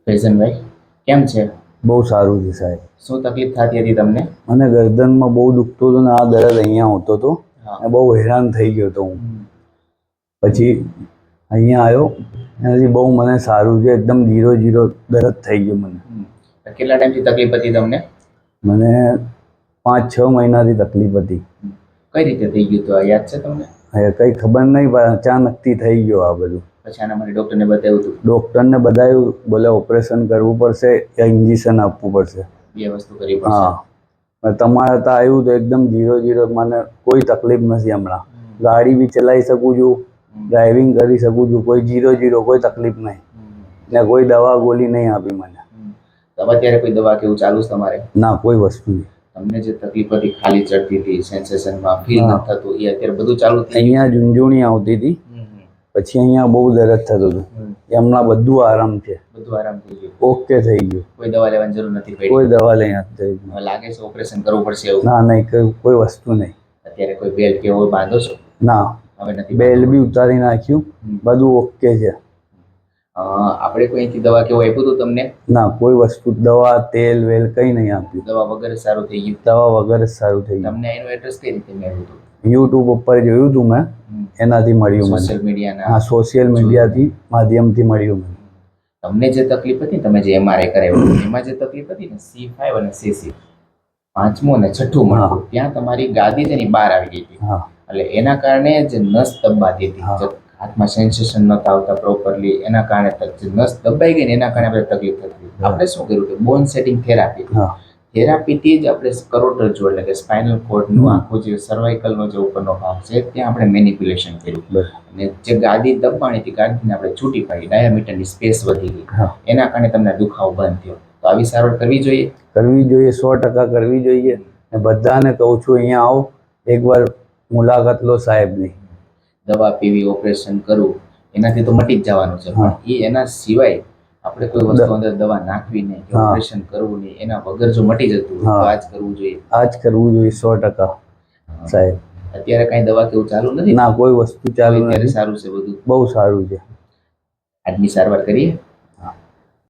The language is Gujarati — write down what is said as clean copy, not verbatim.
ફૈઝનભાઈ કેમ છે? બહુ સારું છે સાહેબ. શું તકલીફ થતી હતી તમને? મને ગરદનમાં બહુ દુખતું હતું ને આ દર્દ અહીંયા આવતો હતો. હા. બહુ હેરાન થઈ ગયો હતો હું. પછી અહીંયા આવ્યો એનાથી બહુ મને સારું છે. એકદમ 0-0 દર્દ થઈ ગયો મને. કેટલા ટાઈમથી તકલીફ હતી તમને? મને 5-6 મહિનાથી તકલીફ હતી. કઈ રીતે થઈ ગયું તો યાદ છે તમને? હવે કંઈ ખબર નહીં, પણ અચાનકથી થઈ ગયો આ બધું. પછી આના માટે ડૉક્ટરને બતાવ્યું હતું? ડૉક્ટરને બતાવ્યું, બોલે ઓપરેશન કરવું પડશે યા ઇન્જેક્શન આપવું પડશે. બે વસ્તુ કરવી પડશે. હા, તમારે ત્યાં આવ્યું તો એકદમ 0-0. મને કોઈ તકલીફ નથી હમણાં. ગાડી બી ચલાવી શકું છું, ડ્રાઇવિંગ કરી શકું છું. કોઈ 0-0, કોઈ તકલીફ નહીં ને કોઈ દવા ગોળી નહીં આપી મને. અત્યારે કોઈ દવા કેવું ચાલુ છે તમારે? ના, કોઈ વસ્તુ નહીં. તમને જે તકલીફ હતી, ખાલી ચડતી હતી, સેન્સેશનમાં ફીલ ન થતું, એ અત્યારે બધું ચાલુ થઈ ગયું? અહીંયા ઝુંઝુણી આવતી હતી, પછી અહીંયા બહુ દર્દ થતું હતું. હમણાં બધું આરામ છે. બધું આરામ થઈ ગયું? ઓકે થઈ ગયું. કોઈ દવા લેવાની જરૂર નથી પડી? કોઈ દવા લઈ નથી. હવે લાગે છે ઓપરેશન કરવું પડશે એવું? ના, નહીં, કોઈ વસ્તુ નહીં. અત્યારે કોઈ બેલ્ટ કે એવું બાંધો છો? ના, હવે નથી. બેલ્ટ બી ઉતારી નાખ્યું, બધું ઓકે છે. આપણે કોઈ અહીંથી દવા કેવું આપ્યું હતું તમને? ના, કોઈ વસ્તુ, દવા, તેલ વેલ કંઈ નહીં આપ્યું. દવા વગર સારું થઈ ગયું? દવા વગર જ સારું થઈ ગયું. તમને એનું એડ્રેસ કઈ રીતે મળ્યું હતું? યુટ્યુબ ઉપર જોયું હતું મેં, એનાથી મળ્યું મને. સોશિયલ મીડિયાના? હા, સોશિયલ મીડિયાથી માધ્યમથી મળ્યું મને. તમને જે તકલીફ હતી, તમે જે MRI કરાવ્યું એમાં જે તકલીફ હતી ને, C5 અને C6, પાંચમું અને છઠ્ઠું મળતું, ત્યાં તમારી ગાદી તેની બહાર આવી ગઈ હતી. એટલે એના કારણે જે નસ દબાતી હતી, હાથમાં સેન્સેશન નહોતા આવતા પ્રોપરલી, એના કારણે જે નસ દબાઈ ગઈ ને એના કારણે આપણે તકલીફ થતી. આપણે શું કર્યું કે બોન સેટિંગ થેરાપી, થેરાપીથી જ આપણે કરોડરજ્જુ એટલે કે સ્પાઇનલ કોર્ડનું આખું જે સર્વાઇકલનો જે ઉપરનો ભાગ છે ત્યાં આપણે મેનિપ્યુલેશન કર્યું અને જે ગાદી દબાણી હતી, ગાદીને આપણે છૂટી પાડી, ડાયામીટરની સ્પેસ વધી ગઈ, એના કારણે તમને દુખાવો બંધ થયો. તો આવી સારવાર કરવી જોઈએ? કરવી જોઈએ, 100% કરવી જોઈએ. ને બધાને કહું છું, અહીંયા આવો, એકવાર મુલાકાત લો સાહેબની. દવા પીવી, ઓપરેશન કરવું, એનાથી તો મટી જ જવાનું છે, પણ એ એના સિવાય આપણે કોઈ વસ્તુ અંદર દવા નાખવી નહીં, ઓપરેશન કરવું નહીં, એના વગર જો મટી જતું હોય તો આ જ કરવું જોઈએ. આ જ કરવું જોઈએ 100% સાહેબ. અત્યારે કઈ દવા કેવું ચાલુ નથી? ના, કોઈ વસ્તુ ચાલુ નથી. સારું છે બધું? બહુ સારું છે. આજની સારવાર કરીએ?